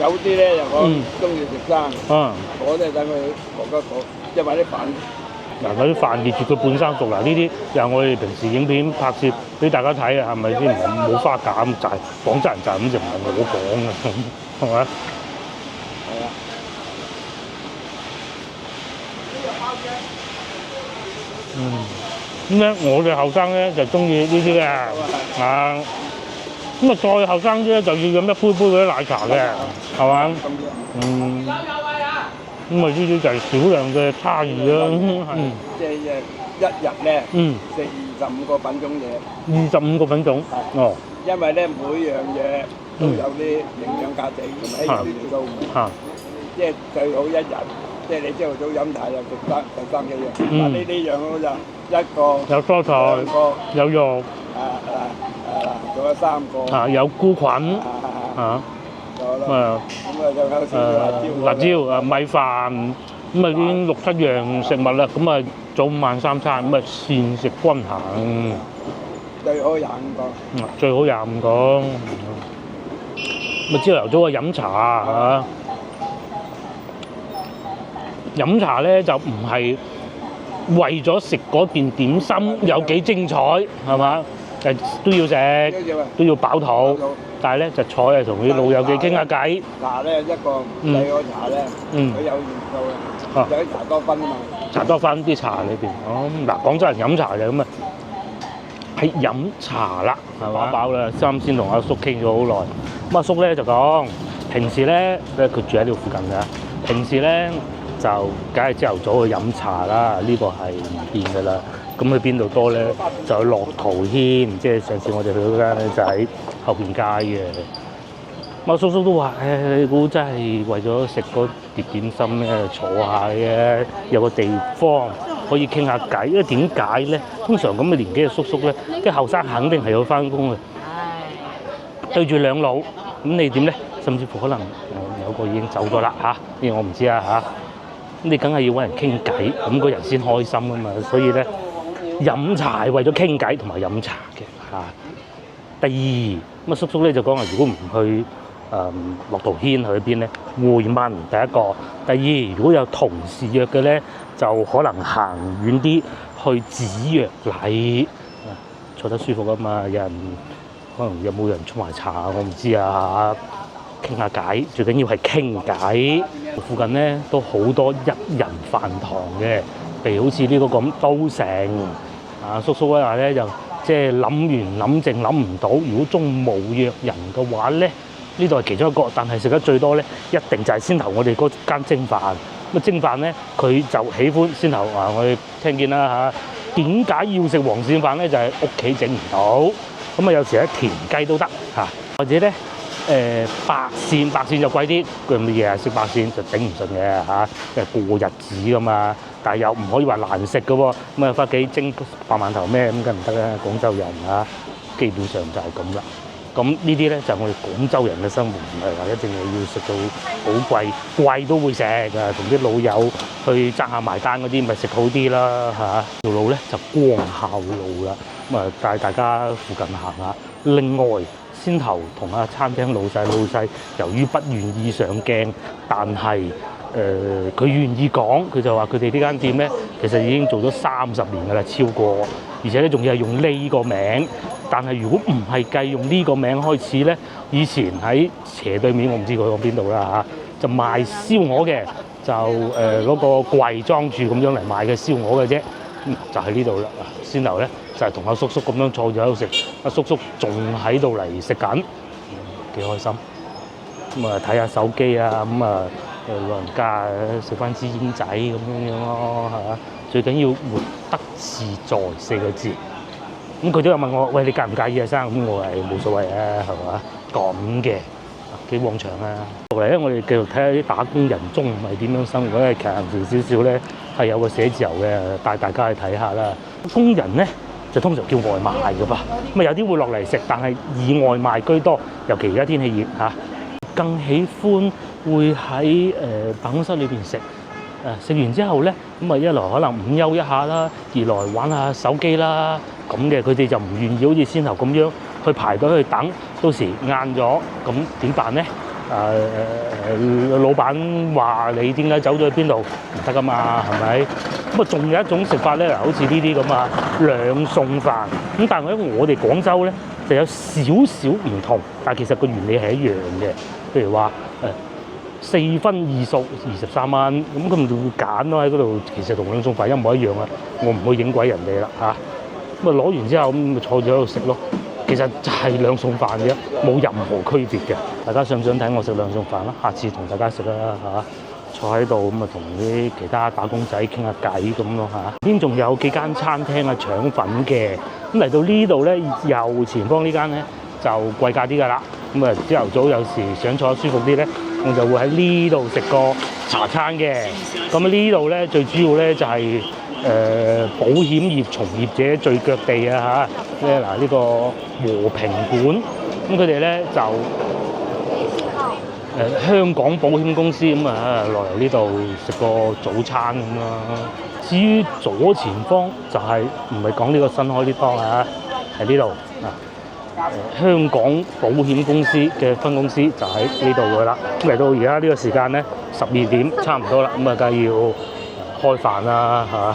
有啲咧又我中意食生，我咧等佢焗一焗，即係話啲飯。嗱，嗰啲飯熱住佢半生熟嗱，呢啲又係我哋平時影片拍攝俾大家睇啊，係咪先？冇花架咁就係廣州人就係咁，就唔係我講嘅，係咪？係啊。咁咧，我哋後生咧就中意呢啲嘅，咁再後生啲咧就要飲一杯杯嗰啲奶茶嘅，係嘛？咁呢啲就係少量嘅差異啦。即係一日咧食25個品種嘢。25個品種。因為咧每樣嘢都有啲營養價值同埋啲元素。即係最好一日，即係你朝頭早飲茶就食3幾樣。但呢樣我就一個。有蔬菜。有肉。仲有3個。有菇菌。辣椒米飯，咁已經6、7樣食物啦。咁啊早午晚3餐，咁啊膳食均衡。最好25個。最好25個。咁朝頭早啊飲茶飲茶咧就唔係為咗食嗰件點心有幾精彩，係嘛？都要食，都要飽肚。但係咧就坐係同啲老友記傾下偈。茶咧一個細個茶咧，佢有元素嘅，有啲茶多酚啊嘛。茶多酚啲茶裏邊，嗱廣州人飲茶就咁啊，係飲茶啦，係嘛？飽啦，啱先同阿叔傾咗好耐。咁阿叔咧就講，平時咧佢住喺呢度附近㗎，平時咧就梗係朝頭早去飲茶啦，呢個係唔變㗎啦。咁去邊度多咧？就去樂淘軒，即係上次我哋去嗰間咧，就喺後邊街嘅。我叔叔都話：你估真係為咗食嗰碟點心咧，坐下嘅，有個地方可以傾下偈。因為點解咧？通常咁嘅年紀嘅叔叔咧，啲後生肯定係要翻工嘅。對住兩老，咁你點咧？甚至乎可能有個已經走咗啦嚇，呢個我唔知啊嚇。咁你梗係要揾人傾偈，咁個人先開心啊嘛。所以咧。飲茶係為咗傾偈同埋飲茶嘅嚇。第二，咁叔叔咧就講話，如果唔去樂淘軒去邊咧？會問第一個。第二，如果有同事約嘅咧，就可能行遠啲去紫藥禮，坐得舒服啊嘛。有人可能有冇人沖埋茶我唔知啊。傾下偈，最緊要係傾偈。附近咧都好多一人飯堂嘅，譬如好似呢個咁都城。叔叔話咧就即係諗完諗淨諗唔到，如果中午冇約人嘅話咧，呢度係其中一個，但係食得最多咧，一定就係先頭我哋嗰間蒸飯。咁蒸飯咧，佢就喜歡先頭我哋聽見啦嚇。點解要食黃鱔飯咧？就係屋企整唔到，咁有時咧田雞都得嚇，或者咧白線就貴啲，佢咪日日食白線就頂唔順嘅嚇，即係過日子噶嘛。但係又唔可以話難食嘅喎，咁啊翻屋企蒸白饅頭咩咁梗唔得啦。廣州人嚇基本上就係咁啦。咁呢啲咧就係我哋廣州人嘅生活，唔係話一定係要食到好貴，貴都會食啊。同啲老友去爭下埋單嗰啲，咪食好啲啦嚇。條路咧就光孝路啦，咁啊帶大家附近行下。另外先頭同阿餐廳老細，由於不願意上鏡，但係佢願意講，佢就話佢哋呢間店咧其實已經做咗30年㗎啦，超過，而且咧仲要係用呢個名。但係如果唔係計用呢個名開始咧，以前喺斜對面，我唔知佢講邊度啦嚇，就賣燒鵝嘅，就嗰個櫃裝住咁樣嚟賣嘅燒鵝嘅啫，就喺呢度啦。先頭咧就係同阿叔叔咁樣坐住喺度食，阿叔叔仲喺度嚟食緊，幾開心。咁啊睇下手機啊，咁啊老人家食翻支煙仔咁樣咯嚇，最緊要活得自在4個字。咁佢都有問我，喂，你介唔介意啊生？咁我係冇所謂啊，係嘛？咁嘅幾旺場啊！後嚟咧，我哋繼續睇下啲打工人中午係點樣生活咧，強調少少咧，係有個寫字樓嘅，帶大家去睇下啦。工人咧就通常叫外賣㗎噃，咁啊有啲會落嚟食，但係以外賣居多，尤其而家天氣熱嚇，更喜歡會喺辦公室裏邊食。食完之後咧，咁啊一來可能午休一下啦，二來玩下手機啦，咁嘅佢哋就唔願意好似先頭咁樣去排隊去等，到時晏咗咁點辦咧？老闆話你點解走咗去邊度？唔得噶嘛，係咪？咁啊仲有一種食法咧，好似呢啲咁啊兩餸飯，咁但係咧我哋廣州咧就有少少唔同，但係其實個原理係一樣嘅，譬如話4分2熟23蚊，咁佢咪會揀咯喺嗰度，其實同兩餸飯一模一樣啊！我唔會影鬼人哋啦嚇，咁啊攞完之後咁咪坐住喺度食咯。其實就係兩餸飯嘅，冇任何區別嘅。大家想唔想睇我食兩餸飯啦？下次同大家食啦嚇，坐喺度咁啊同啲其他打工仔傾下偈咁咯嚇。邊仲有幾間餐廳啊腸粉嘅，咁嚟到呢度咧右前方呢間咧就貴價啲㗎啦。咁啊朝頭早有時想坐得舒服啲咧，我就會喺呢度食個茶餐嘅。咁啊呢度咧最主要咧就係保險業從業者聚腳地啊嚇。咧嗱呢個和平館，咁佢哋咧就香港保險公司咁啊落嚟呢度食個早餐咁啦。至於左前方就係唔係講呢個新開啲檔啊，喺呢度啊。香港保險公司嘅分公司就喺呢度噶啦。咁嚟到而家呢個時間咧12點差唔多啦，咁啊梗係要開飯啦嚇。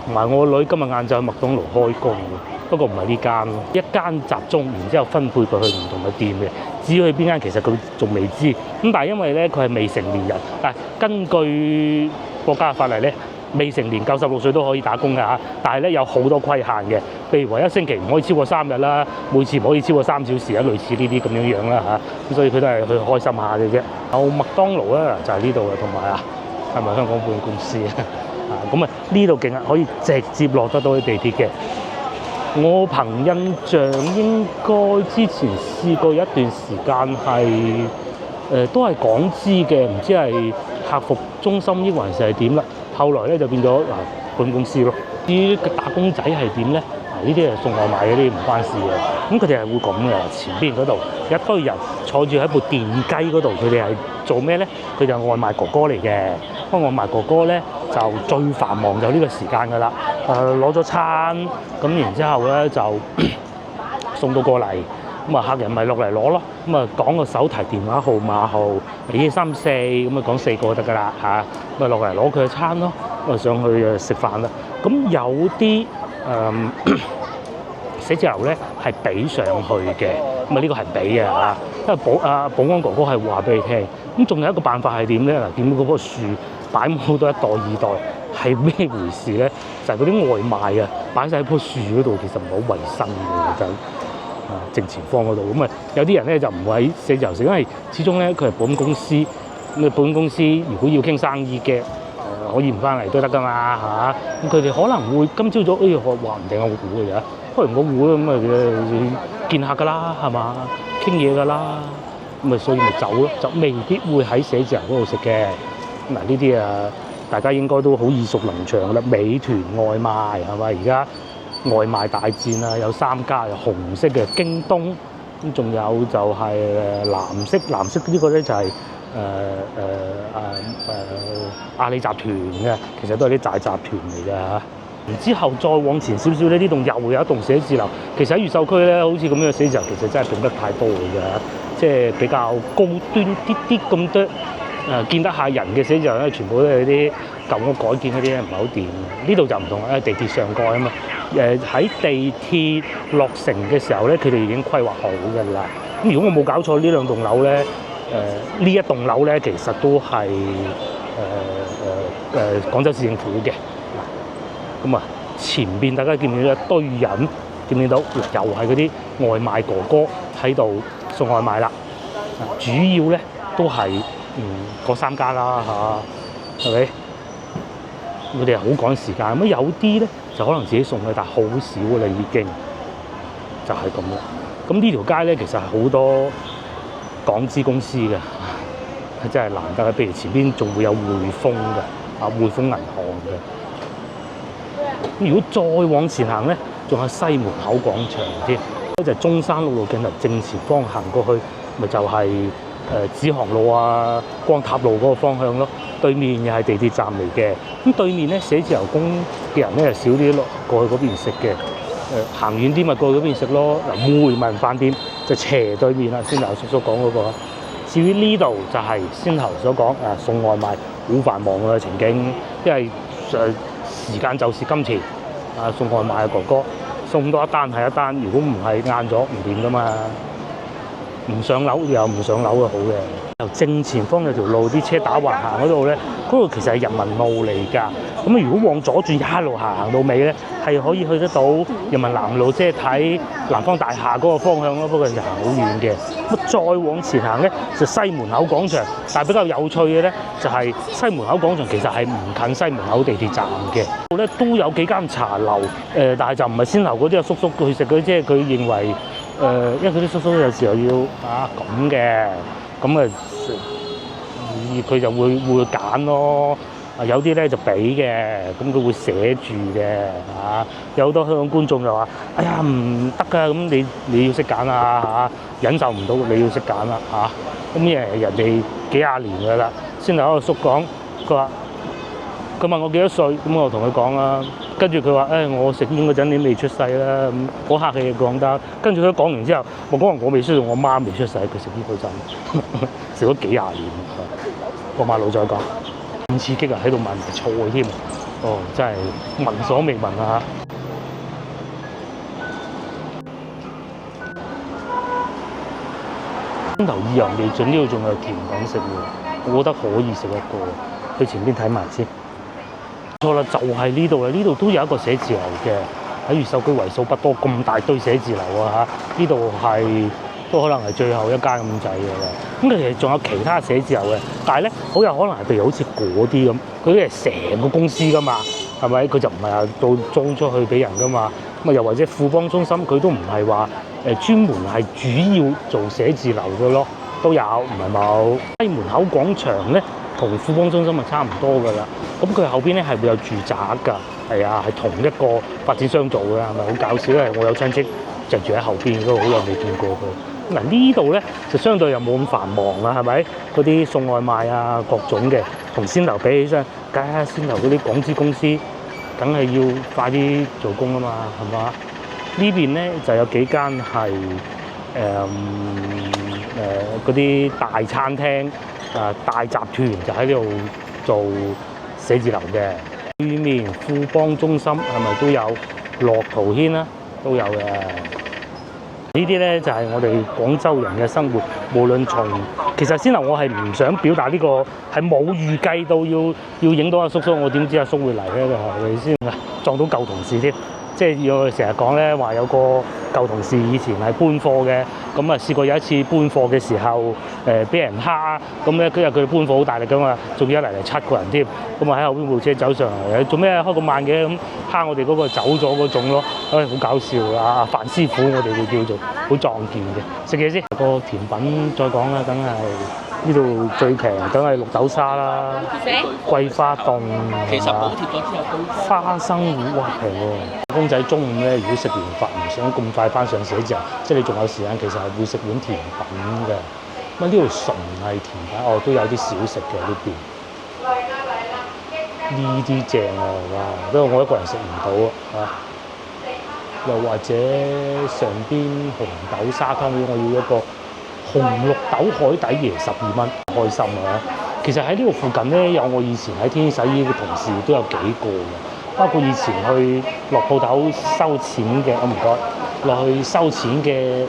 同埋我個女今日晏晝喺麥當勞開工，不過唔係呢間咯，一間集中，然之後分配佢去唔同嘅店嘅。至於去邊間其實佢仲未知。咁但係因為咧佢係未成年人，但係根據國家嘅法例咧，未成年夠16歲都可以打工㗎嚇。但係咧有好多規限嘅，譬如話一星期唔可以超過3日啦，每次唔可以超過3小時啊，類似呢啲咁樣樣啦嚇。咁所以佢都係去開心下嘅啫。有麥當勞咧就係呢度嘅，同埋係咪香港保險公司啊？咁啊呢度勁啊，可以直接落得到啲地鐵嘅。我憑印象應該之前試過一段時間係都係港資嘅，唔知係客服中心抑還是係點啦。後來咧就變咗保險公司咯。至於打工仔係點咧？呢啲係送外賣嗰啲唔關事嘅。咁佢哋係會咁嘅，前邊嗰度一堆人坐住喺部電雞嗰度，佢哋係做咩咧？佢就係外賣哥哥嚟嘅。不過外賣哥哥咧就最繁忙就呢個時間㗎啦。攞咗餐咁，然之後咧就送到過嚟，咁啊客人咪落嚟攞咯。咁啊講個手提電話號碼號234，咁啊講4個就得㗎啦嚇。咁啊落嚟攞佢嘅餐咯，咁啊上去食飯啦。咁有啲寫字樓咧係俾上去嘅，咁啊呢個係俾嘅嚇，因為保安哥哥係話俾你聽。咁仲有一個辦法係點咧？嗱，見到嗰棵樹擺滿好多1袋2袋，係咩回事咧？就係嗰啲外賣啊，擺晒喺棵樹嗰度，其實唔係好衞生嘅，就正前方嗰度。咁啊有啲人咧就唔會喺寫字樓食，因為始終咧佢係保險公司，咁啊保險公司如果要傾生意嘅。可以唔翻嚟都得㗎嘛嚇，咁佢哋可能會今朝早話唔定我估嘅啫，開完個會咁啊見客㗎啦係嘛，傾嘢㗎啦，咁咪所以咪走咯，就未必會喺寫字樓嗰度食嘅。嗱呢啲大家應該都好耳熟能詳㗎啦。美團外賣係咪？而家外賣大戰啊，有3家，有紅色嘅京東，咁仲有就係藍色呢個咧就係阿里集團嘅，其實都係啲大集團嚟嘅嚇。然之後再往前少少咧，呢棟又有一棟寫字樓。其實喺越秀區咧，好似咁樣嘅寫字樓，其實真係並不太多嘅啫，即係比較高端啲咁多。見得下人嘅寫字樓咧，全部都係啲舊屋改建嗰啲咧，唔係好掂。呢度就唔同啦，因為地鐵上蓋啊嘛。喺地鐵落成嘅時候咧，佢哋已經規劃好㗎啦。咁如果我冇搞錯，呢兩棟樓咧，呢一棟樓咧，其實都係廣州市政府嘅。咁啊，前邊大家見唔見到一堆人？見唔見到？又係嗰啲外賣哥哥喺度送外賣啦。主要咧都係嗰3家啦嚇，係咪？佢哋好趕時間，咁有啲咧就可能自己送嘅，但係好少啦已經，就係咁啦。咁呢條街咧其實係好多港資公司嘅，真係難得嘅。譬如前邊仲會有匯豐嘅，匯豐銀行嘅。如果再往前行咧，仲有西門口廣場添，就係中山路徑頭正前方行過去，咪就係紫航路啊、光塔路嗰個方向咯。對面又係地鐵站嚟嘅。咁對面咧寫字樓工嘅人咧就少啲落過去嗰邊食嘅。行遠啲咪過去嗰邊食咯。嗱，匯文飯店就斜對面啦，先頭叔叔講嗰個。至於呢度就係先頭所講送外賣好繁忙嘅情景，因為時間就是金錢。送外賣嘅哥哥送多一單係一單，如果唔係晏咗唔掂噶嘛。唔上樓又唔上樓嘅好嘅。由正前方有條路，啲車打橫行嗰度咧，嗰度其實係人民路嚟㗎。咁如果往左轉一路行到尾咧，係可以去得到人民南路，即係睇南方大廈嗰個方向咯。不過就行好遠嘅。咁再往前行咧，就西門口廣場。但係比較有趣嘅咧，就係西門口廣場其實係唔近西門口地鐵站嘅。度咧都有幾間茶樓，但係就唔係先頭嗰啲阿叔叔去食嗰啲，即係佢認為。因為佢啲叔叔有時候要咁嘅，咁佢就會揀咯。有啲咧就俾嘅，咁佢會寫住嘅有好多香港觀眾就話：哎呀唔得㗎，咁你要識揀啊忍受唔到你要識揀啦咁人哋幾廿年㗎啦。先頭阿叔講，佢問我幾多歲，咁我同佢講啦。跟住佢話：我食煙嗰陣你未出世啦，咁好客氣講得。跟住佢講完之後，我講話我未出世，我媽未出世，佢食煙嗰陣食咗幾廿年。過馬路再講，咁刺激啊！喺度聞埋菜添，真係聞所未聞啊！風頭意猶未盡，呢度仲有甜品食喎，我覺得可以食一個。去前邊睇埋先。錯啦，就係呢度啦，呢度都有一個寫字樓嘅，喺越秀區為數不多咁大堆寫字樓啊呢度都可能係最後一間咁滯嘅啦。咁其實仲有其他寫字樓嘅，但係咧好有可能係譬如好似嗰啲咁，佢啲係成個公司噶嘛，係咪？佢就唔係話到租出去俾人噶嘛。咁又或者富邦中心，佢都唔係話專門係主要做寫字樓嘅咯，都有，唔係冇。西門口廣場咧，同富邦中心係差唔多噶啦。咁佢後邊咧係會有住宅㗎，係同一個發展商做嘅，係咪好搞笑？因為我有親戚就住喺後邊，都好耐未見過佢。嗱呢度咧就相對又冇咁繁忙啦，係咪？嗰啲送外賣各種嘅，同先頭比起身，梗係先頭嗰啲港資公司，梗係要快啲做工啊嘛，係嘛？呢邊咧就有幾間係嗰啲大餐廳大集團就喺呢度做寫字樓嘅。對面富邦中心係咪都有？樂圖軒啦都有嘅。呢啲咧就係我哋廣州人嘅生活，無論從其實先頭我係唔想表達呢個係冇預計到要影到阿叔叔，我點知阿叔會嚟咧？係咪先撞到舊同事添？即係我哋成日講咧話有個舊同事以前係搬貨嘅，咁啊試過有一次搬貨嘅時候，俾人蝦，咁咧佢哋搬貨好大力噶嘛，仲要一嚟7個人添，咁啊喺後邊部車走上嚟，做咩開咁慢嘅？咁蝦我哋嗰個走咗嗰種咯，好搞笑啊！范師傅我哋會叫做好壯健嘅。食嘢先，個甜品再講啦，梗係呢度最平，梗係綠豆沙啦，桂花凍，其實補貼咗之後都花生糊哇平喎！公仔中午咧，如果食完飯唔想咁快翻上寫字樓，即係你仲有時間，其實係會食碗甜品嘅。咁呢度純係甜品，都有啲小食嘅呢邊。呢啲正啊！哇，不過我一個人食唔到啊！又或者上邊紅豆沙湯圓，我要一個紅綠豆海底椰12蚊，開心啊！其實喺呢度附近咧，有我以前喺天洗衣嘅同事都有幾個嘅，包括以前去落鋪頭收錢嘅，唔該，落去收錢嘅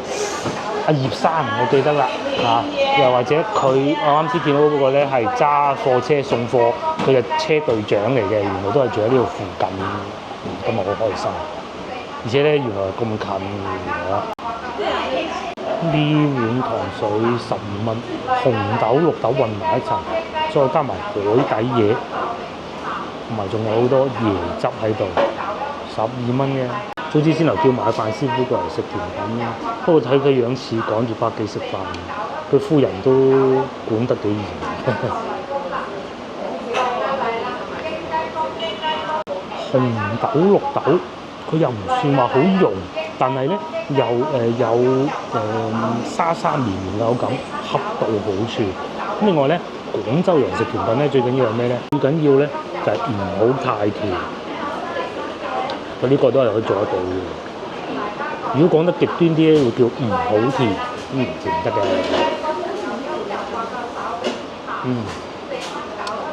阿葉生，我記得啦嚇。又或者我啱先見到嗰個咧係揸貨車送貨，佢係車隊長嚟嘅，原來都係住喺呢度附近，今日好開心。而且咧，原來咁近啊！呢碗糖水12蚊，紅豆綠豆混埋一齊，再加埋海底椰，同埋仲有好多椰汁喺度，12蚊嘅。早知先頭叫埋范師傅過嚟食甜品，不過睇佢樣似趕住返屋企食飯，佢夫人都管得幾嚴。紅豆綠豆。佢又唔算話好溶，但係咧有沙沙綿綿嘅口感，恰到好處。咁另外咧，廣州人食甜品咧最緊要係咩咧？最緊要咧就係唔好太甜。佢呢個都係可以做得到嘅。如果講得極端啲咧，會叫唔好甜，唔得嘅。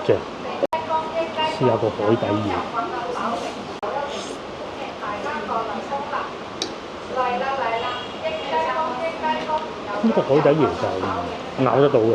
正。試下個海底椰。呢個海底椰就咬得到嘅。